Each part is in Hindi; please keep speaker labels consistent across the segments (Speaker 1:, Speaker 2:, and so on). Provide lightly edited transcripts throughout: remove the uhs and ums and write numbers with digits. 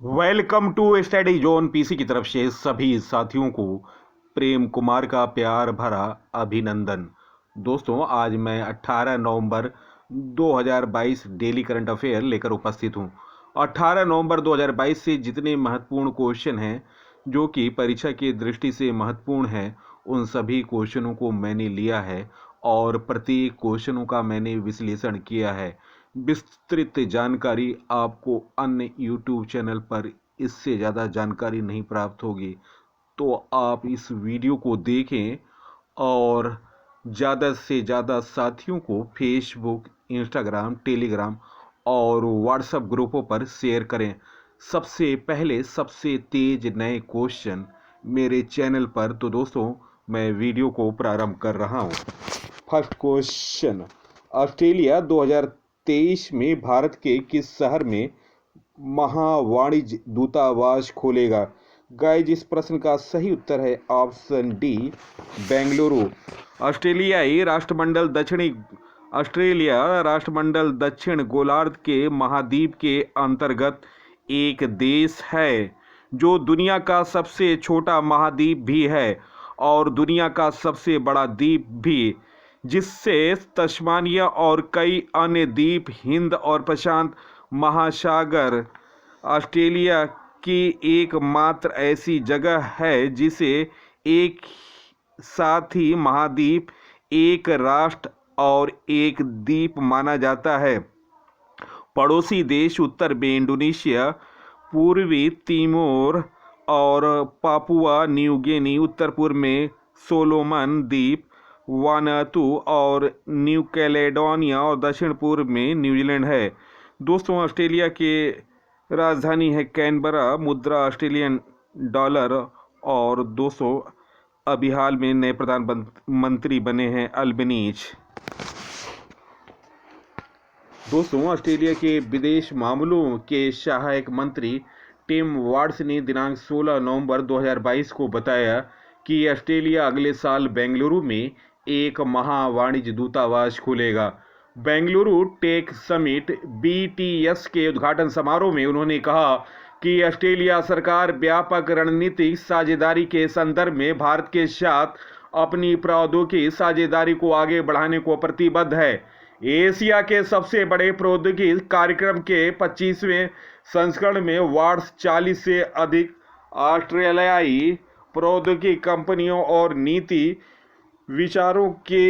Speaker 1: Welcome to study zone PC की तरफ से सभी साथियों को प्रेम कुमार का प्यार भरा अभिनंदन। दोस्तों, आज मैं 18 नवंबर 2022 डेली करंट अफेयर लेकर उपस्थित हूं। 18 नवंबर 2022 से जितने महत्वपूर्ण क्वेश्चन हैं जो कि परीक्षा की दृष्टि से महत्वपूर्ण हैं, उन सभी क्वेश्चनों को मैंने लिया है और प्रत्येक क्वेश्चनों का मैंने विश्लेषण किया है। विस्तृत जानकारी आपको अन्य यूट्यूब चैनल पर इससे ज़्यादा जानकारी नहीं प्राप्त होगी, तो आप इस वीडियो को देखें और ज़्यादा से ज़्यादा साथियों को फेसबुक, इंस्टाग्राम, टेलीग्राम और व्हाट्सएप ग्रुपों पर शेयर करें। सबसे पहले सबसे तेज नए क्वेश्चन मेरे चैनल पर। तो दोस्तों, मैं वीडियो को प्रारंभ कर रहा हूँ। फर्स्ट क्वेश्चन, ऑस्ट्रेलिया 2023 में भारत के किस शहर में महावाणिज्य दूतावास खोलेगा? गाइज, इस प्रश्न का सही उत्तर है ऑप्शन डी, बेंगलुरु। ऑस्ट्रेलिया राष्ट्रमंडल दक्षिण गोलार्ध के महाद्वीप के अंतर्गत एक देश है जो दुनिया का सबसे छोटा महाद्वीप भी है और दुनिया का सबसे बड़ा द्वीप भी, जिससे तस्मानिया और कई अन्य द्वीप हिंद और प्रशांत महासागर। ऑस्ट्रेलिया की एकमात्र ऐसी जगह है जिसे एक साथ ही महाद्वीप, एक राष्ट्र और एक द्वीप माना जाता है। पड़ोसी देश उत्तर में इंडोनेशिया, पूर्वी तिमोर और पापुआ न्यू गिनी, उत्तर पूर्व में सोलोमन द्वीप, वानुअतु और न्यू कैलेडोनिया और दक्षिण पूर्व में न्यूजीलैंड है। दोस्तों, ऑस्ट्रेलिया के राजधानी है कैनबरा, मुद्रा ऑस्ट्रेलियन डॉलर और दोस्तों अभी हाल में नए प्रधानमंत्री बने हैं अल्बनीज। दोस्तों, ऑस्ट्रेलिया के विदेश मामलों के सहायक मंत्री टिम वाट्स ने दिनांक 16 नवंबर 2022 को बताया कि ऑस्ट्रेलिया अगले साल बेंगलुरु में एक महावाणिज्य दूतावास खोलेगा। बेंगलुरु टेक समिट BTS के उद्घाटन समारोह में उन्होंने कहा कि ऑस्ट्रेलिया सरकार व्यापक रणनीतिक साझेदारी के संदर्भ में भारत के साथ अपनी प्रौद्योगिकी साझेदारी को आगे बढ़ाने को प्रतिबद्ध है। एशिया के सबसे बड़े प्रौद्योगिकी कार्यक्रम के 25वें संस्करण में वाट्स 40 से अधिक ऑस्ट्रेलियाई प्रौद्योगिकी कंपनियों और नीति विचारों के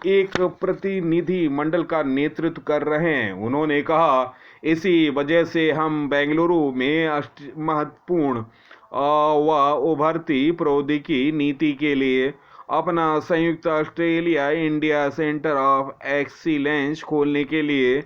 Speaker 1: एक प्रतिनिधि मंडल का नेतृत्व कर रहे हैं। उन्होंने कहा, इसी वजह से हम बेंगलुरु में महत्वपूर्ण व उभरती प्रौद्योगिकी नीति के लिए अपना संयुक्त Australia India centre of excellence खोलने के लिए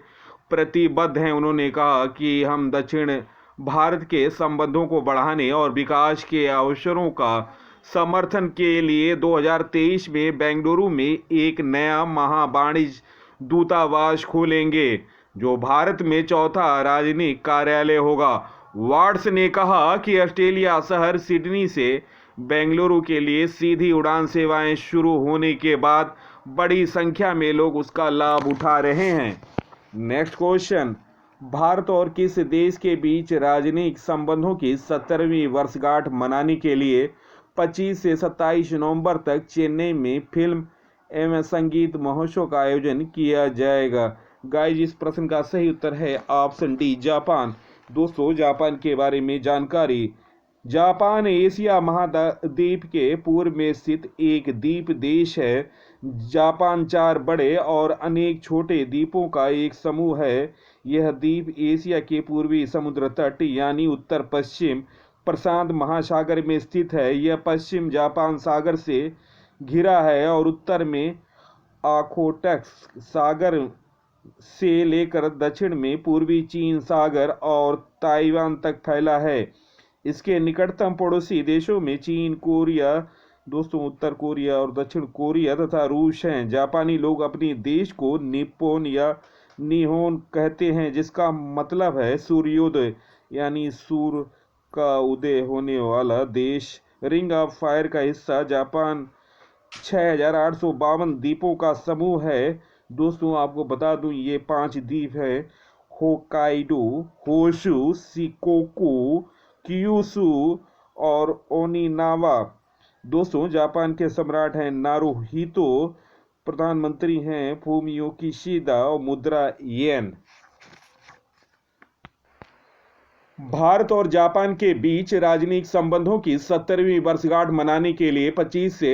Speaker 1: प्रतिबद्ध हैं। उन्होंने कहा कि हम दक्षिण भारत के संबंधों को बढ़ाने और विकास के अवसरों का समर्थन के लिए 2023 में बेंगलुरु में एक नया महावाणिज्य दूतावास खोलेंगे जो भारत में चौथा राजनयिक कार्यालय होगा। वाट्स ने कहा कि ऑस्ट्रेलिया शहर सिडनी से बेंगलुरु के लिए सीधी उड़ान सेवाएं शुरू होने के बाद बड़ी संख्या में लोग उसका लाभ उठा रहे हैं। नेक्स्ट क्वेश्चन, भारत और किस देश के बीच राजनयिक संबंधों की 70वीं वर्षगांठ मनाने के लिए 25 से 27 नवंबर तक चेन्नई में फिल्म एवं संगीत महोत्सव का आयोजन किया जाएगा? गाइज, इस प्रश्न का सही उत्तर है ऑप्शन डी, जापान। दोस्तों, जापान के बारे में जानकारी। जापान एशिया महाद्वीप के पूर्व में स्थित एक द्वीप देश है। जापान 4 बड़े और अनेक छोटे द्वीपों का एक समूह है। यह द्वीप एशिया के पूर्वी समुद्र तट यानी उत्तर पश्चिम प्रशांत महासागर में स्थित है। यह पश्चिम जापान सागर से घिरा है और उत्तर में ओखोटस्क सागर से लेकर दक्षिण में पूर्वी चीन सागर और ताइवान तक फैला है। इसके निकटतम पड़ोसी देशों में चीन, कोरिया, दोस्तों उत्तर कोरिया और दक्षिण कोरिया तथा रूस हैं। जापानी लोग अपने देश को निप्पोन या निहोन कहते हैं, जिसका मतलब है सूर्योदय यानी सूर्य का उदय होने वाला देश। रिंग ऑफ फायर का हिस्सा जापान 6852 द्वीपों का समूह है। दोस्तों, आपको बता दूं ये 5 द्वीप हैं, होकाइडो, होशु, शिकोकू, क्यूशु और ओनिनावा। दोस्तों, जापान के सम्राट हैं नारुहितो, प्रधानमंत्री हैं फूमियो किशिदा और मुद्रा येन। भारत और जापान के बीच राजनयिक संबंधों की 70वीं वर्षगांठ मनाने के लिए 25 से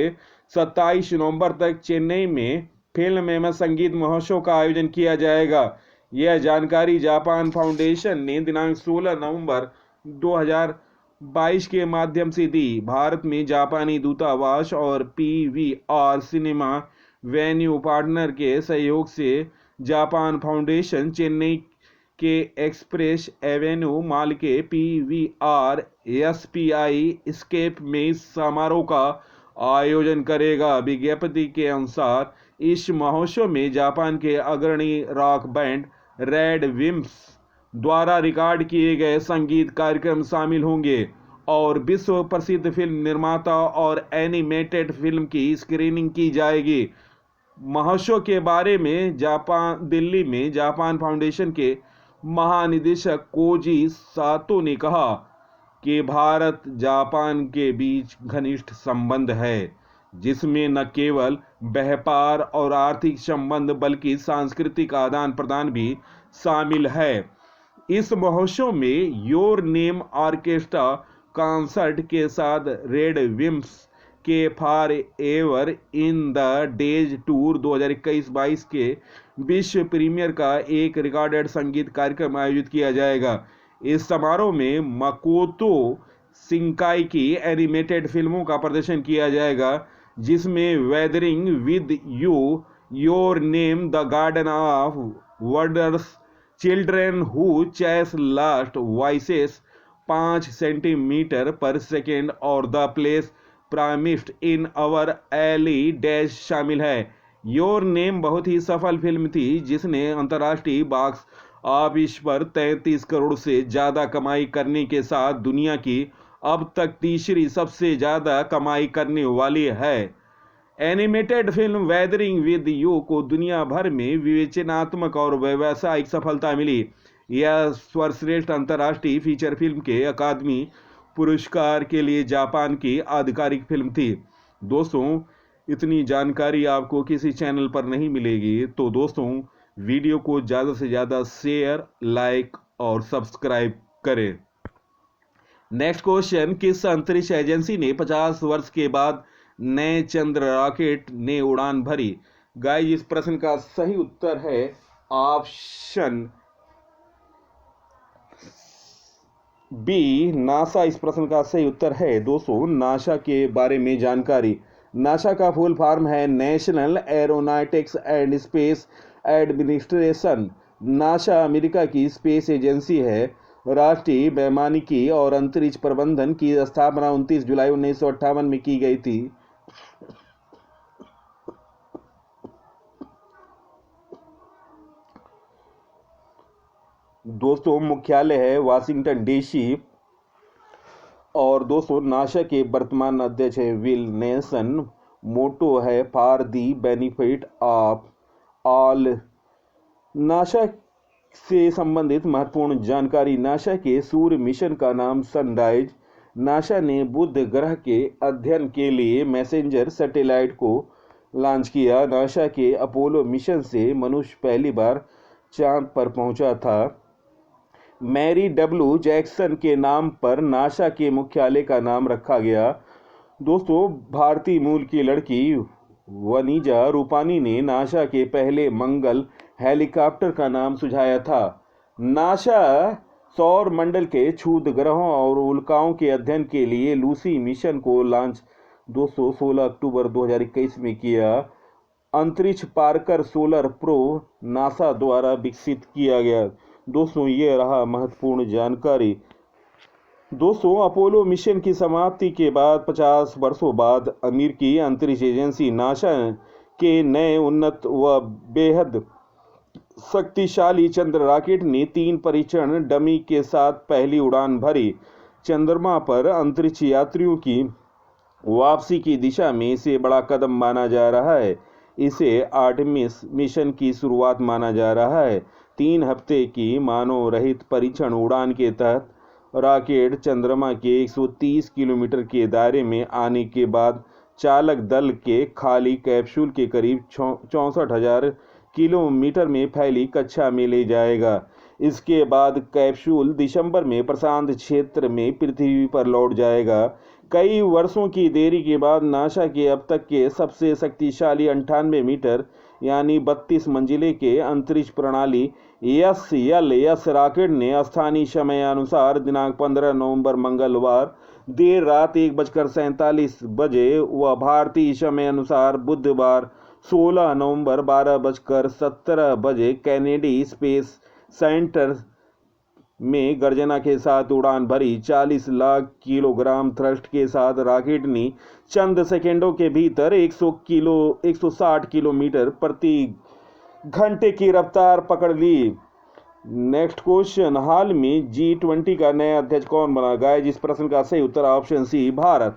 Speaker 1: 27 नवंबर तक चेन्नई में फिल्म एवं संगीत महोत्सव का आयोजन किया जाएगा। यह जानकारी जापान फाउंडेशन ने दिनांक 16 नवंबर 2022 के माध्यम से दी। भारत में जापानी दूतावास और पीवीआर सिनेमा वेन्यू पार्टनर के सहयोग से जापान फाउंडेशन चेन्नई के एक्सप्रेस एवेन्यू मॉल के पीवीआर एसपीआई स्केप में इस समारोह का आयोजन करेगा। विज्ञप्ति के अनुसार इस महोत्सव में जापान के अग्रणी रॉक बैंड रेड विम्स द्वारा रिकॉर्ड किए गए संगीत कार्यक्रम शामिल होंगे और विश्व प्रसिद्ध फिल्म निर्माता और एनिमेटेड फिल्म की स्क्रीनिंग की जाएगी। महोत्सव के बारे में दिल्ली में जापान फाउंडेशन के महानिदेशक कोजी सातो ने कहा कि भारत जापान के बीच घनिष्ठ संबंध है, जिसमें न केवल व्यापार और आर्थिक संबंध बल्कि सांस्कृतिक आदान प्रदान भी शामिल है। इस महोत्सव में योर नेम ऑर्केस्ट्रा कॉन्सर्ट के साथ रेड विम्स के for ever in the days tour 2021-22 के विश्व प्रीमियर का एक रिकॉर्डेड संगीत कार्यक्रम आयोजित किया जाएगा। इस समारोह में मकोतो शिंकाई की एनिमेटेड फिल्मों का प्रदर्शन किया जाएगा, जिसमें weathering with you, your name, the garden of wonders, children who chase lost voices, 5 centimetre per second और the place promised in our early days शामिल है। योर नेम बहुत ही सफल फिल्म थी, जिसने अंतर्राष्ट्रीय बॉक्स ऑफिस पर 33 करोड़ से ज्यादा कमाई करने के साथ दुनिया की अब तक तीसरी सबसे ज्यादा कमाई करने वाली है। Animated film weathering with you को दुनिया भर में विवेचनात्मक और व्यावसायिक सफलता मिली। यह सर्वश्रेष्ठ अंतर्राष्ट्रीय फीचर फिल्म के अकादमी पुरस्कार के लिए जापान की आधिकारिक फिल्म थी। दोस्तों, इतनी जानकारी आपको किसी चैनल पर नहीं मिलेगी, तो दोस्तों वीडियो को ज़्यादा से ज़्यादा शेयर, लाइक और सब्सक्राइब करें। नेक्स्ट क्वेश्चन, किस अंतरिक्ष एजेंसी ने 50 वर्ष के बाद नए चंद्र रॉकेट ने उड़ान भरी? गाइस, इस प्रश्न का सही उत्तर है ऑप्शन बी, नासा। इस प्रश्न का सही उत्तर है दोस्तों नासा के बारे में जानकारी। नासा का फुल फॉर्म है national aeronautics and space administration. NASA America की स्पेस एजेंसी है। राष्ट्रीय वैमानिकी और अंतरिक्ष प्रबंधन की स्थापना 29 जुलाई 1958 में की गई थी। दोस्तों, मुख्यालय है वाशिंगटन डीसी। और दोस्तों, नासा के वर्तमान अध्यक्ष है विल नेल्सन। मोटो है for the benefit of all. NASA से संबंधित महत्वपूर्ण जानकारी। नासा के सूर्य मिशन का नाम सनराइज। नासा ने बुध ग्रह के अध्ययन के लिए मैसेंजर सैटेलाइट को लॉन्च किया। नासा के अपोलो मिशन से मनुष्य पहली बार चांद पर पहुंचा था। मैरी डब्ल्यू जैक्सन के नाम पर नासा के मुख्यालय का नाम रखा गया। दोस्तों, भारतीय मूल की लड़की वनीजा रूपानी ने नासा के पहले मंगल हेलीकॉप्टर का नाम सुझाया था। नासा सौर मंडल के क्षुद्र ग्रहों और उल्काओं के अध्ययन के लिए लूसी मिशन को लॉन्च 16 अक्टूबर 2021 में किया। अंतरिक्ष पार्कर सोलर प्रो नासा द्वारा विकसित किया गया। दोस्तों, ये रहा महत्वपूर्ण जानकारी। दोस्तों, अपोलो मिशन की समाप्ति के बाद 50 वर्षों बाद अमेरिकी अंतरिक्ष एजेंसी नासा के नए उन्नत व बेहद शक्तिशाली चंद्र रॉकेट ने 3 परीक्षण डमी के साथ पहली उड़ान भरी। चंद्रमा पर अंतरिक्ष यात्रियों की वापसी की दिशा में इसे बड़ा कदम माना जा रहा है। इसे आर्टेमिस मिशन की शुरुआत माना जा रहा है। 3 हफ्ते की मानव रहित परीक्षण उड़ान के तहत रॉकेट चंद्रमा के 130 किलोमीटर के दायरे में आने के बाद चालक दल के खाली कैप्सूल के करीब 64,000 किलोमीटर में फैली कक्षा में ले जाएगा। इसके बाद कैप्सूल दिसंबर में प्रशांत क्षेत्र में पृथ्वी पर लौट जाएगा। कई वर्षों की देरी के बाद नासा के अब तक के सबसे शक्तिशाली 98 मीटर यानी 32 मंजिले के अंतरिक्ष प्रणाली SLS रॉकेट ने स्थानीय समय अनुसार दिनांक 15 नवंबर मंगलवार देर रात 1:47 व भारतीय समय अनुसार बुधवार 16 नवंबर 12:17 कैनेडी स्पेस सेंटर में गर्जना के साथ उड़ान भरी। 40 लाख किलोग्राम थ्रस्ट के साथ रॉकेट ने चंद सेकेंडों के भीतर 160 किलोमीटर प्रति घंटे की रफ्तार पकड़ ली। नेक्स्ट क्वेश्चन, हाल में G20 का नया अध्यक्ष कौन बना? गाइस, इस प्रश्न का सही उत्तर ऑप्शन सी, भारत।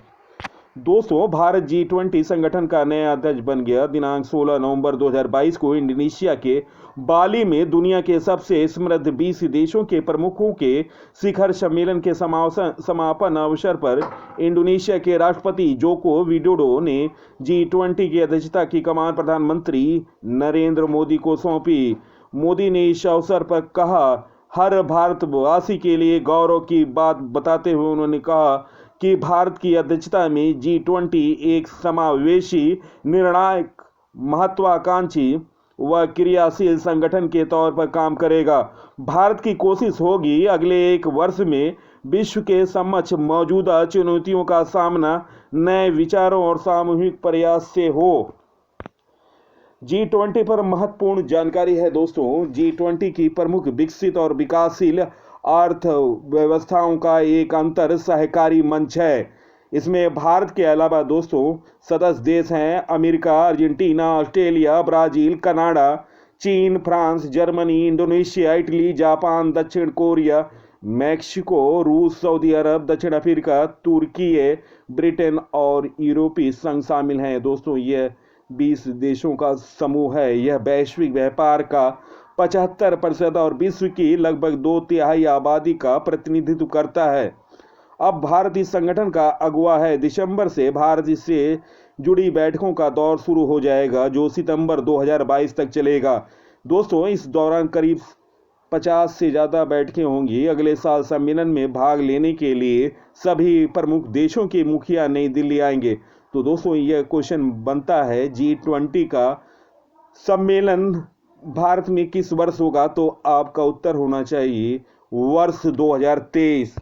Speaker 1: दोस्तों, भारत G20 संगठन का नया अध्यक्ष बन गया। दिनांक 16 नवंबर 2022 को इंडोनेशिया के बाली में दुनिया के सबसे समृद्ध 20 देशों के प्रमुखों के शिखर सम्मेलन के समापन अवसर पर इंडोनेशिया के राष्ट्रपति जोको विडोडो ने G20 की अध्यक्षता की कमान प्रधानमंत्री नरेंद्र मोदी को सौंपी। मोदी ने इस अवसर पर कहा, हर भारतवासी के लिए गौरव की बात बताते हुए उन्होंने कहा कि भारत की अध्यक्षता में G20 एक समावेशी, निर्णायक, महत्वाकांक्षी व क्रियाशील संगठन के तौर पर काम करेगा। भारत की कोशिश होगी अगले 1 वर्ष में विश्व के समक्ष मौजूदा चुनौतियों का सामना नए विचारों और सामूहिक प्रयास से हो। G20 पर महत्वपूर्ण जानकारी है। दोस्तों, G20 की प्रमुख विकसित और विकासशील अर्थव्यवस्थाओं का एक अंतर सहकारी मंच है। इसमें भारत के अलावा दोस्तों सदस्य देश हैं America, Argentina, Australia, Brazil, Canada, चीन, France, Germany, Indonesia, Italy, Japan, दक्षिण कोरिया, मैक्सिको, रूस, सऊदी अरब, दक्षिण अफ्रीका, तुर्की, ब्रिटेन और यूरोपीय संघ शामिल हैं। दोस्तों, यह 20 देशों का समूह है। यह वैश्विक व्यापार का 75% और विश्व की लगभग 2/3 आबादी का प्रतिनिधित्व करता है। अब भारत इस संगठन का अगुवा है। दिसंबर से भारत से जुड़ी बैठकों का दौर शुरू हो जाएगा जो सितंबर 2022 तक चलेगा। दोस्तों, इस दौरान करीब 50 से ज़्यादा बैठकें होंगी। अगले साल सम्मेलन में भाग लेने के लिए सभी प्रमुख देशों के मुखिया नई दिल्ली आएंगे। तो दोस्तों, यह क्वेश्चन बनता है G20 का सम्मेलन भारत में किस वर्ष होगा? तो आपका उत्तर होना चाहिए वर्ष 2023।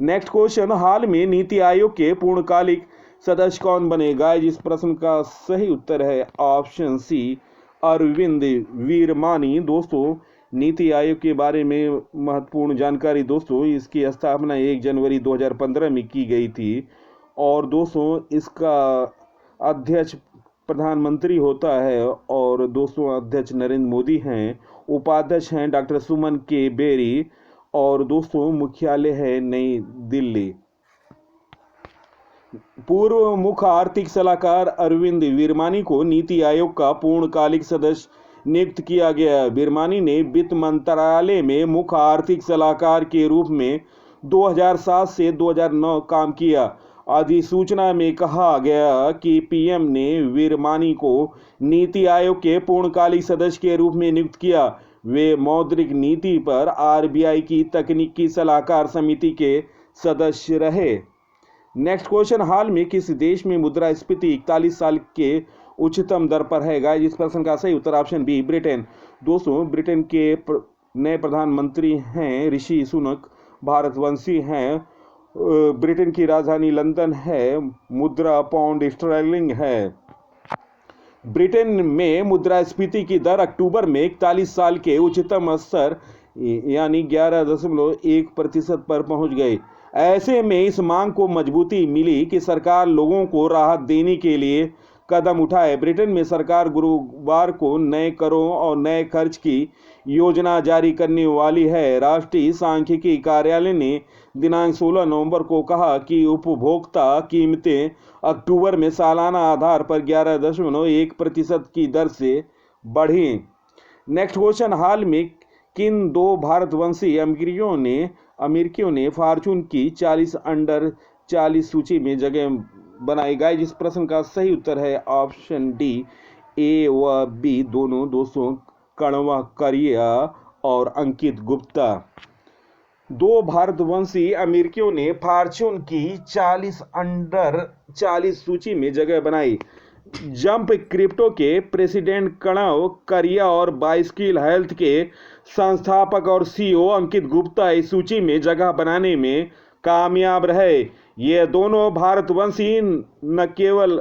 Speaker 1: नेक्स्ट क्वेश्चन, हाल में नीति आयोग के पूर्णकालिक सदस्य कौन बनेगा? इस प्रश्न का सही उत्तर है ऑप्शन सी, अरविंद वीरमानी। दोस्तों, नीति आयोग के बारे में महत्वपूर्ण जानकारी। दोस्तों, इसकी स्थापना 1 जनवरी 2015 में की गई थी और दोस्तों इसका अध्यक्ष प्रधानमंत्री होता है और दोस्तों अध्यक्ष नरेंद्र मोदी हैं। उपाध्यक्ष हैं डॉक्टर सुमन के बेरी और दोस्तों मुख्यालय है नई दिल्ली। पूर्व मुख्य आर्थिक सलाहकार अरविंद वीरमानी को नीति आयोग का पूर्णकालिक सदस्य नियुक्त किया गया। वीरमानी ने वित्त मंत्रालय में मुख्य आर्थिक सलाहकार के रूप में 2007 से 2009 काम किया। अधिसूचना में कहा गया कि पीएम ने वीरमानी को नीति आयोग के पूर्णकालिक सदस्य के रूप में नियुक्त किया। वे मौद्रिक नीति पर आरबीआई की तकनीकी सलाहकार समिति के सदस्य रहे। नेक्स्ट क्वेश्चन, हाल में किस देश में मुद्रास्फीति 41 साल के उच्चतम दर पर है? गाइस, इस प्रश्न का सही उत्तर ऑप्शन बी, ब्रिटेन। दोस्तों, ब्रिटेन के नए प्रधानमंत्री हैं ऋषि सुनक, भारतवंशी हैं। ब्रिटेन की राजधानी लंदन है। मुद्रा पाउंड स्टर्लिंग है। ब्रिटेन में मुद्रास्फीति की दर अक्टूबर में 41 साल के उच्चतम स्तर यानी 11.1% पर पहुंच गई। ऐसे में इस मांग को मजबूती मिली कि सरकार लोगों को राहत देने के लिए कदम उठाए। ब्रिटेन में सरकार गुरुवार को नए करों और नए खर्च की योजना जारी करने वाली है। राष्ट्रीय सांख्यिकी कार्यालय ने दिनांक 16 नवंबर को कहा कि उपभोक्ता कीमतें अक्टूबर में सालाना आधार पर 11.1% की दर से बढ़ी। नेक्स्ट क्वेश्चन, हाल में किन दो भारतवंशी अमेरिकियों ने फॉर्च्यून की 40 अंडर 40 सूची में जगह बनाई? गाइस, जिस प्रश्न का सही उत्तर है ऑप्शन डी, ए व बी दोनों दोस्तों, कणवा करिया और अंकित गुप्ता। दो भारतवंशी अमेरिकियों ने फॉर्च्यून की 40 अंडर 40 सूची में जगह बनाई। जंप क्रिप्टो के प्रेसिडेंट कणव करिया और बाइस्किल हेल्थ के संस्थापक और सीईओ अंकित गुप्ता इस सूची में जगह बनाने में कामयाब रहे। ये दोनों भारतवंशी न केवल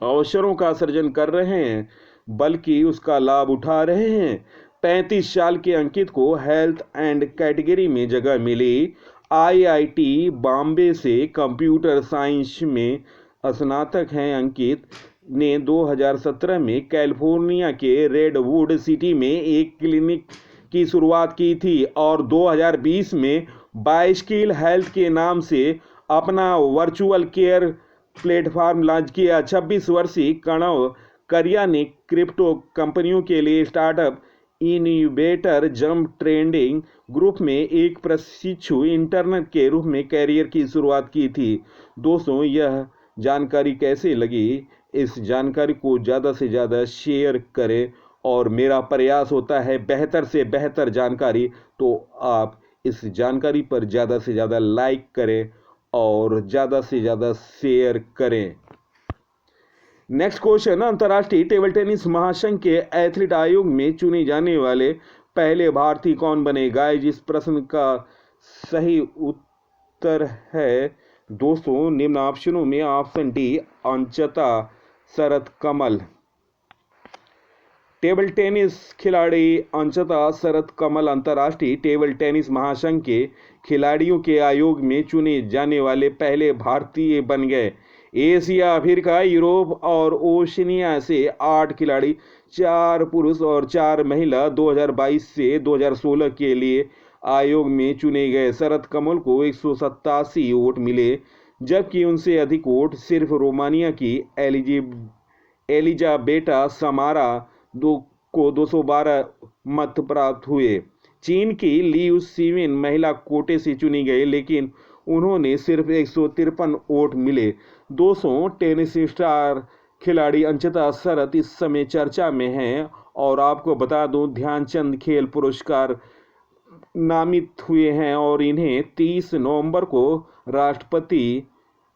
Speaker 1: अवसरों का सृजन कर रहे हैं बल्कि उसका लाभ उठा रहे हैं। 35 साल के अंकित को हेल्थ एंड कैटेगरी में जगह मिली। आईआईटी बॉम्बे से कंप्यूटर साइंस में स्नातक हैं। अंकित ने 2017 में कैलिफोर्निया के रेडवुड सिटी में एक क्लिनिक की शुरुआत की थी और 2020 में बाइस्किल हेल्थ के नाम से अपना वर्चुअल केयर प्लेटफॉर्म लॉन्च किया। 26 वर्षीय कणव करिया ने क्रिप्टो कंपनियों के लिए startup innovator jump trading group में एक प्रशिक्षु इंटर्न के रूप में कैरियर की शुरुआत की थी। दोस्तों, यह जानकारी कैसे लगी? इस जानकारी को ज़्यादा से ज़्यादा शेयर करें और मेरा प्रयास होता है बेहतर से बेहतर जानकारी, तो आप इस जानकारी पर ज़्यादा से ज़्यादा लाइक करें और ज़्यादा से ज़्यादा शेयर करें। नेक्स्ट क्वेश्चन, अंतर्राष्ट्रीय टेबल टेनिस महासंघ के एथलीट आयोग में चुने जाने वाले पहले भारतीय कौन बने? गाइस, इस प्रश्न का सही उत्तर है दोस्तों निम्न ऑप्शनों में option D, अंचता Sharath Kamal. Table tennis खिलाड़ी अंचता शरत कमल अंतर्राष्ट्रीय टेबल टेनिस महासंघ के खिलाड़ियों के आयोग में चुने जाने वाले पहले भारतीय बन गए। एशिया, अफ्रीका, यूरोप और ओशिनिया से 8 खिलाड़ी, 4 पुरुष और 4 महिला 2022 से 2016 के लिए आयोग में चुने गए। शरत कमल को 187 वोट मिले, जबकि उनसे अधिक वोट सिर्फ रोमानिया की एलिजाबेटा समारा को 212 मत प्राप्त हुए। चीन की लियू सीविन महिला कोटे से चुनी गई, लेकिन उन्होंने सिर्फ 153 वोट मिले। 200 टेनिस स्टार खिलाड़ी अंचता शरत इस समय चर्चा में हैं और आपको बता दूं ध्यानचंद खेल पुरस्कार नामित हुए हैं और इन्हें 30 नवंबर को राष्ट्रपति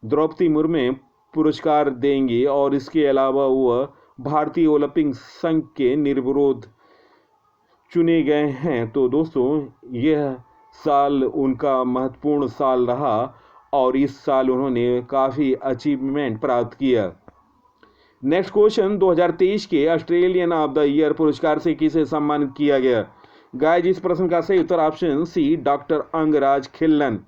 Speaker 1: द्रौपदी मुर्मू पुरस्कार देंगी और इसके अलावा वह भारतीय ओलंपिक संघ के निर्विरोध चुने गए हैं। तो दोस्तों, यह साल उनका महत्वपूर्ण साल रहा और इस साल उन्होंने काफ़ी अचीवमेंट प्राप्त किया। नेक्स्ट क्वेश्चन, 2023 के ऑस्ट्रेलियन ऑफ द ईयर पुरस्कार से किसे सम्मानित किया गया? गाइस, इस प्रश्न का सही उत्तर option C, doctor Angraj Khillan.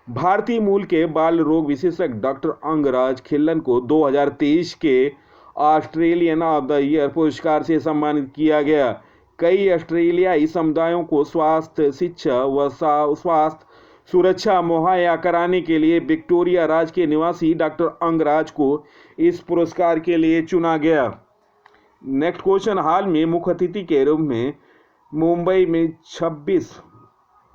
Speaker 1: भारतीय मूल के बाल रोग विशेषज्ञ डॉक्टर अंगराज खिल्लन को 2023 के ऑस्ट्रेलियन ऑफ द ईयर पुरस्कार से सम्मानित किया गया। कई ऑस्ट्रेलियाई समुदायों को स्वास्थ्य शिक्षा व स्वास्थ्य सुरक्षा मुहैया कराने के लिए विक्टोरिया राज्य के निवासी डॉक्टर अंगराज को इस पुरस्कार के लिए चुना गया। नेक्स्ट क्वेश्चन, हाल में मुख्य अतिथि के रूप में मुंबई में 26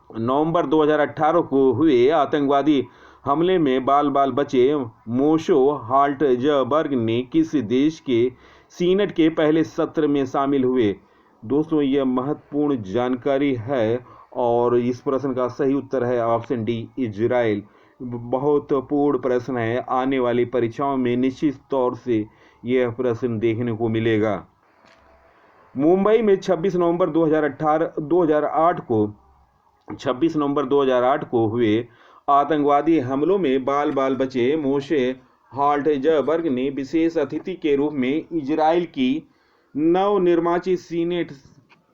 Speaker 1: नवंबर 2018 को हुए आतंकवादी हमले में बाल बचे मोशो हाल्टजबर्ग ने किस देश के सीनेट के पहले सत्र में शामिल हुए? दोस्तों, यह महत्वपूर्ण जानकारी है और इस प्रश्न का सही उत्तर है ऑप्शन डी, इजराइल। बहुत पूर्ण प्रश्न है, आने वाली परीक्षाओं में निश्चित तौर से यह प्रश्न देखने को मिलेगा। मुंबई में 26 नवंबर 2008 को हुए आतंकवादी हमलों में बाल बचे मोशे हाल्टजबर्ग ने विशेष अतिथि के रूप में इजराइल की नवनिर्वाचित सीनेट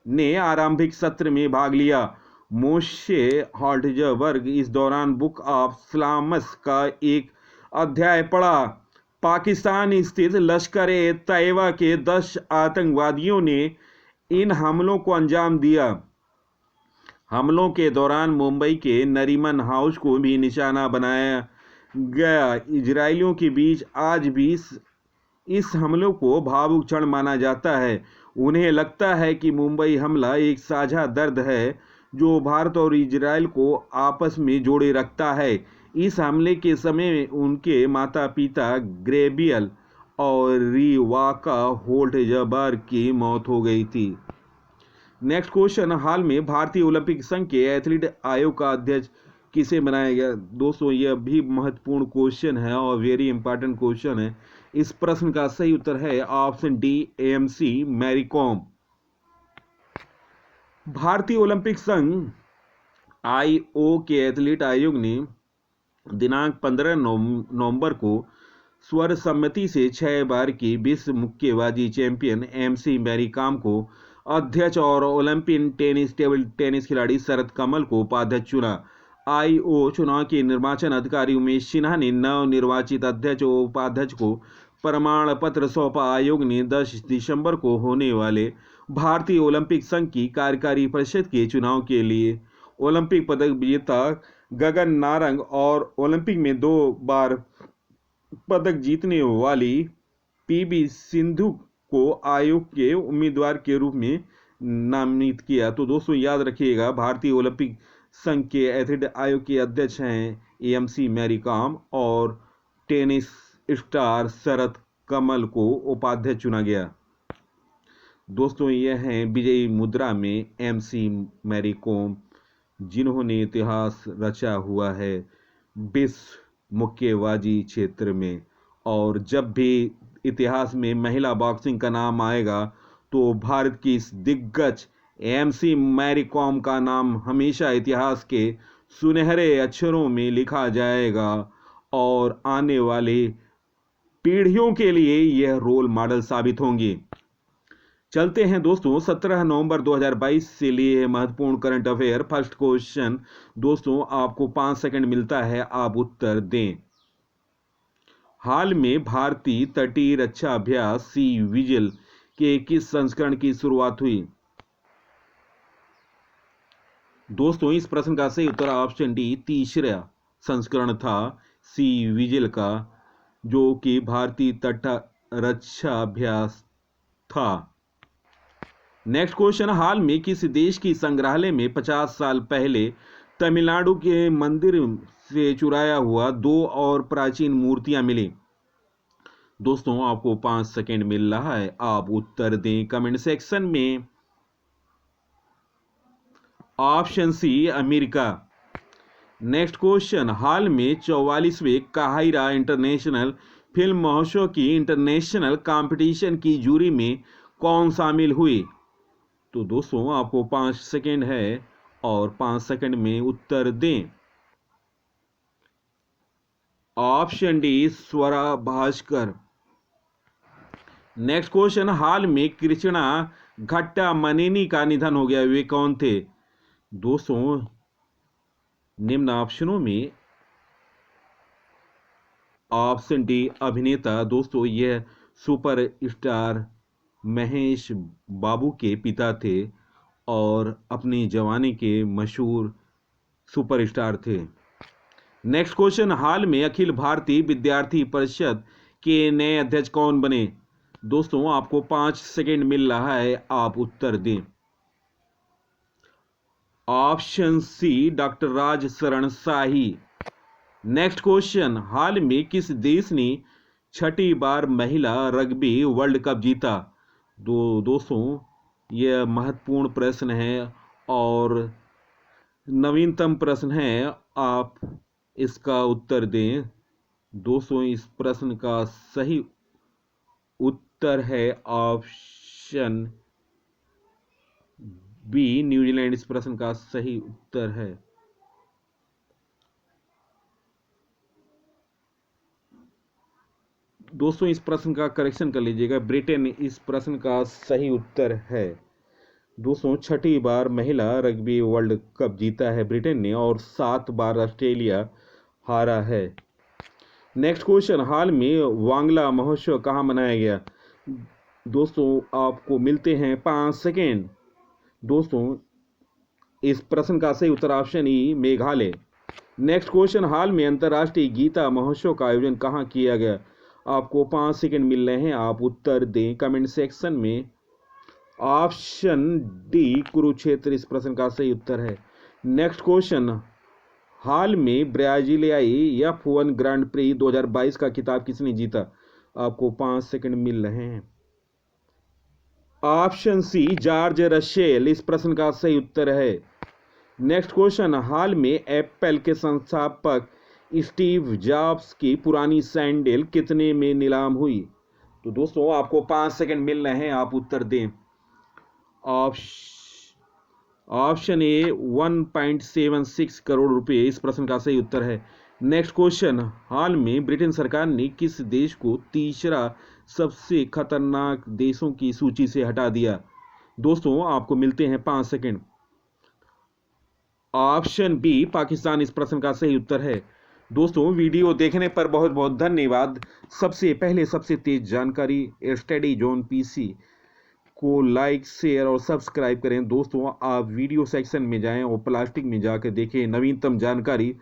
Speaker 1: ने आरंभिक सत्र में भाग लिया। मोशे हाल्टजबर्ग इस दौरान बुक ऑफ स्लाम्स का एक अध्याय पढ़ा। पाकिस्तान स्थित लश्कर-ए-तैयबा के 10 आतंकवादियों ने इन हमलों को अंजाम दिया। हमलों के दौरान मुंबई के नरीमन हाउस को भी निशाना बनाया गया। इजरायलियों के बीच आज भी इस हमलों को भावुक क्षण माना जाता है। उन्हें लगता है कि मुंबई हमला एक साझा दर्द है जो भारत और इजराइल को आपस में जोड़े रखता है। इस हमले के समय उनके माता पिता ग्रेबियल और रिवाका होल्ट जबर की मौत हो गई थी। नेक्स्ट क्वेश्चन, हाल में भारतीय ओलंपिक संघ के एथलीट आयोग का अध्यक्ष किसे बनाया गया? दोस्तों यह भी महत्वपूर्ण क्वेश्चन है और वेरी इंपॉर्टेंट क्वेश्चन है। इस प्रश्न का सही उत्तर है option D, AMC Mary Kom. भारतीय ओलंपिक संघ आईओ के एथलीट आयोग ने दिनांक 15 नवंबर को सर्वसम्मति से 6 बार की विश्व मुक्केबाजी चैंपियन एमसी मैरी कॉम को अध्यक्ष और ओलंपिक टेबल टेनिस खिलाड़ी शरद कमल को उपाध्यक्ष चुना। आईओ चुनाव के निर्वाचन अधिकारी उमेश सिन्हा ने नवनिर्वाचित अध्यक्ष और उपाध्यक्ष को प्रमाण पत्र सौंपा। आयोग ने 10 दिसंबर को होने वाले भारतीय ओलंपिक संघ की कार्यकारी परिषद के चुनाव के लिए ओलंपिक पदक विजेता गगन नारंग और ओलंपिक में 2 बार पदक जीतने वाली पीवी सिंधु को आयोग के उम्मीदवार के रूप में नामित किया। तो दोस्तों याद रखिएगा, भारतीय ओलंपिक संघ के एथलीट आयोग के अध्यक्ष हैं एएमसी मैरी कॉम और टेनिस स्टार शरद कमल को उपाध्यक्ष चुना गया। दोस्तों यह हैं विजयी मुद्रा में एमसी मैरी कॉम, जिन्होंने इतिहास रचा हुआ है विश्व मुक्केबाजी क्षेत्र में। और जब भी इतिहास में महिला बॉक्सिंग का नाम आएगा तो भारत की इस दिग्गज एमसी मैरी कॉम का नाम हमेशा इतिहास के सुनहरे अक्षरों में लिखा जाएगा और आने वाले पीढ़ियों के लिए यह रोल मॉडल साबित होंगी। चलते हैं दोस्तों 17 नवंबर 2022 से लिए महत्वपूर्ण करंट अफेयर। फर्स्ट क्वेश्चन दोस्तों, आपको 5 सेकंड मिलता है, आप उत्तर दें। हाल में भारतीय तटीय रक्षा अभ्यास सी विजिल के किस संस्करण की शुरुआत हुई? दोस्तों इस प्रश्न का सही उत्तर ऑप्शन डी, तीसरा संस्करण था सी विजिल का, जो कि भारतीय तट रक्षा अभ्यास था। नेक्स्ट क्वेश्चन, हाल में किस देश की संग्रहालय में 50 साल पहले तमिलनाडु के मंदिर से चुराया हुआ 2 और प्राचीन मूर्तियां मिली? दोस्तों आपको 5 सेकंड मिल रहा है, आप उत्तर दें कमेंट सेक्शन में। Option C, America. Next question, हाल में 44वें काहिरा इंटरनेशनल फिल्म महोत्सव की इंटरनेशनल कंपटीशन की जूरी में कौन शामिल हुई? तो दोस्तों आपको 5 सेकंड है और 5 सेकंड में उत्तर दें। Option D, Swara Bhaskar. Next question, हाल में कृष्णा घट्टा मनेनी का निधन हो गया, वे कौन थे? दोस्तों निम्न ऑप्शनों में ऑप्शन डी, अभिनेता। दोस्तों यह सुपर स्टार महेश बाबू के पिता थे और अपनी जवानी के मशहूर सुपरस्टार थे। नेक्स्ट क्वेश्चन, हाल में अखिल भारतीय विद्यार्थी परिषद के नए अध्यक्ष कौन बने? दोस्तों आपको 5 सेकंड मिल रहा है, आप उत्तर दें। ऑप्शन सी, डॉक्टर राज शरण शाही। नेक्स्ट क्वेश्चन, हाल में किस देश ने 6ठी बार महिला रग्बी वर्ल्ड कप जीता? दोस्तों यह महत्वपूर्ण प्रश्न है और नवीनतम प्रश्न है, आप इसका उत्तर दें। दोस्तों इस प्रश्न का सही उत्तर है ऑप्शन बी, न्यूजीलैंड। इस प्रश्न का सही उत्तर है। दोस्तों इस प्रश्न का करेक्शन कर लीजिएगा, ब्रिटेन इस प्रश्न का सही उत्तर है। दोस्तों 6ठी बार महिला रग्बी वर्ल्ड कप जीता है ब्रिटेन ने और 7 बार ऑस्ट्रेलिया हारा है। नेक्स्ट क्वेश्चन, हाल में वांगला महोत्सव कहाँ मनाया गया? दोस्तों आपको मिलते हैं 5 सेकेंड। दोस्तों इस प्रश्न का सही उत्तर option E, Meghalaya. Next question, हाल में अंतर्राष्ट्रीय गीता महोत्सव का आयोजन कहाँ किया गया? आपको 5 सेकेंड मिल रहे हैं, आप उत्तर दें कमेंट सेक्शन में। ऑप्शन डी कुरुक्षेत्र इस प्रश्न का सही उत्तर है। नेक्स्ट क्वेश्चन, हाल में ब्राजीलियाई F1 ग्रांड प्री 2022 का खिताब किसने जीता? आपको 5 सेकंड मिल रहे हैं। ऑप्शन सी जॉर्ज रसेल इस प्रश्न का सही उत्तर है। नेक्स्ट क्वेश्चन, हाल में एप्पल के संस्थापक स्टीव जॉब्स की पुरानी सैंडल कितने में नीलाम हुई? तो दोस्तों आपको 5 सेकंड मिल रहे हैं, आप उत्तर दें। ऑप्शन ए 1.76 करोड़ रुपए इस प्रश्न का सही उत्तर है। नेक्स्ट क्वेश्चन, हाल में ब्रिटेन सरकार ने किस देश को तीसरा सबसे खतरनाक देशों की सूची से हटा दिया? दोस्तों आपको मिलते हैं 5 सेकंड। ऑप्शन बी पाकिस्तान इस प्रश्न का सही उत्तर है। दोस्तों वीडियो देखने पर बहुत बहुत धन्यवाद। सबसे पहले सबसे तेज जानकारी स्टडी जोन पीसी को लाइक शेयर और सब्सक्राइब करें। दोस्तों आप वीडियो सेक्शन में जाएं और प्लास्टिक में जाकर देखें, नवीनतम जानकारी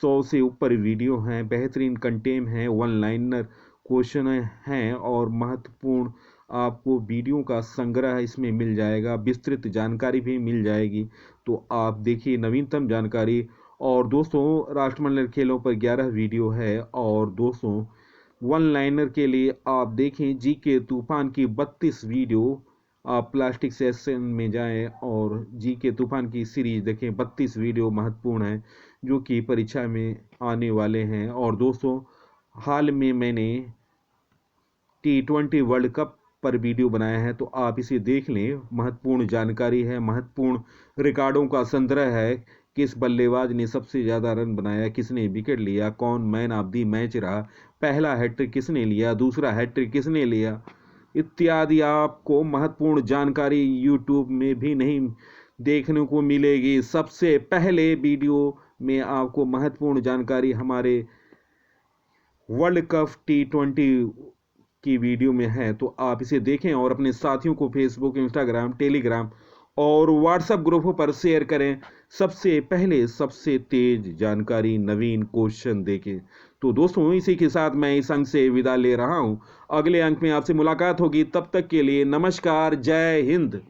Speaker 1: 100 से ऊपर वीडियो हैं, बेहतरीन कंटेंट हैं, वन लाइनर क्वेश्चन हैं और महत्वपूर्ण आपको वीडियो का संग्रह इसमें मिल जाएगा, विस्तृत जानकारी भी मिल जाएगी। तो आप देखिए नवीनतम जानकारी। और दोस्तों राष्ट्रमंडल खेलों पर 11 वीडियो है। और दोस्तों वन लाइनर के लिए आप देखें जीके तूफान की 32 वीडियो। आप प्लास्टिक सेशन में जाएं और जीके तूफान की सीरीज देखें, 32 वीडियो महत्वपूर्ण हैं जो कि परीक्षा में आने वाले हैं। और दोस्तों हाल में मैंने T20 वर्ल्ड कप पर वीडियो बनाया है, तो आप इसे देख लें। महत्वपूर्ण जानकारी है, महत्वपूर्ण रिकॉर्डों का संग्रह है। किस बल्लेबाज ने सबसे ज़्यादा रन बनाया, किसने विकेट लिया, कौन मैन ऑफ द मैच रहा, पहला हैट्रिक किसने लिया, दूसरा हैट्रिक किसने लिया, इत्यादि आपको महत्वपूर्ण जानकारी यूट्यूब में भी नहीं देखने को मिलेगी। सबसे पहले वीडियो में आपको महत्वपूर्ण जानकारी हमारे वर्ल्ड कप T20 की वीडियो में है, तो आप इसे देखें और अपने साथियों को फेसबुक, इंस्टाग्राम, टेलीग्राम और व्हाट्सएप ग्रुपों पर शेयर करें। सबसे पहले सबसे तेज जानकारी, नवीन क्वेश्चन देखें। तो दोस्तों इसी के साथ मैं इस अंक से विदा ले रहा हूं। अगले अंक में आपसे मुलाकात होगी, तब तक के लिए नमस्कार, जय हिंद।